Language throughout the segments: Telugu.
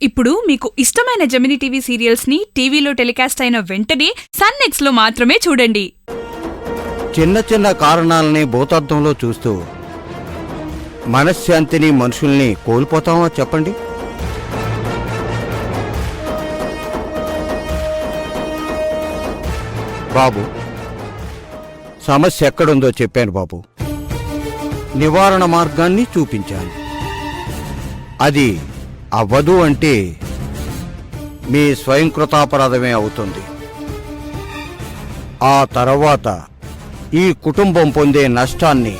ఇప్పుడు మీకు ఇష్టమైన జెమినీ టీవీ సీరియల్స్ ని టీవీలో టెలికాస్ట్ అయిన వెంటనే సన్ నెక్స్ట్ లో మాత్రమే చూడండి. చిన్న చిన్న కారణాలని భూతార్థంలో చూస్తూ మనశ్శాంతిని మనుషుల్ని కోల్పోతామో చెప్పండి. బాబు, సమస్య ఎక్కడుందో చెప్పాను బాబు. నివారణ మార్గాన్ని చూపించాను. అది అవ్వదు అంటే మీ స్వయంకృతాపరాధమే అవుతుంది. ఆ తర్వాత ఈ కుటుంబం పొందే నష్టాన్ని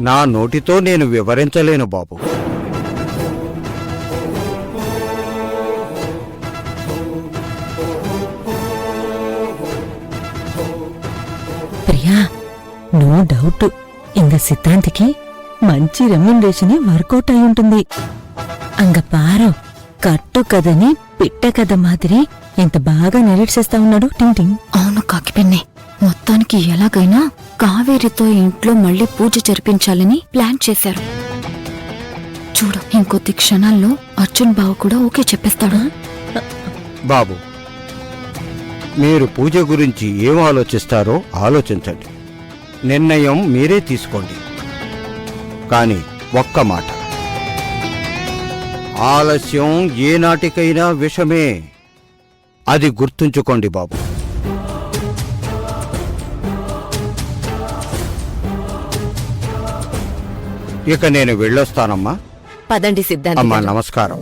నా నోటితో నేను వివరించలేను బాబు. ప్రియా, నో డౌట్ ఇంగ సిద్ధాంతికి మంచి రెమ్యునరేషన్ వర్కౌట్ అయి ఉంటుంది. అంగ పారు కట్టు కదని పిట్ట కథ మాదిరి ఎంత బాగా నెరేట్ చేస్తా ఉన్నాడు. టింగ్ టింగ్. అవును కాకిపెన్నే, మొత్తానికి ఎలాగైనా కావేరితో ఇంట్లో మళ్ళీ పూజ జరిపించాలని ప్లాన్ చేశారు. చూడు, ఇంకొద్ది క్షణాల్లో అర్జున్ బావ కూడా ఓకే చెప్పేస్తాడు. బాబు, మీరు పూజ గురించి ఏం ఆలోచిస్తారో ఆలోచించండి. నిర్ణయం మీరే తీసుకోండి. కానీ ఒక్క మాట, ఆలస్యం ఏనాటికైనా విషమే. అది గుర్తుంచుకోండి బాబు. ఇక నేను వెళ్ళొస్తానమ్మా. పదండి సిద్ధాంతి అమ్మా, గారు. నమస్కారం.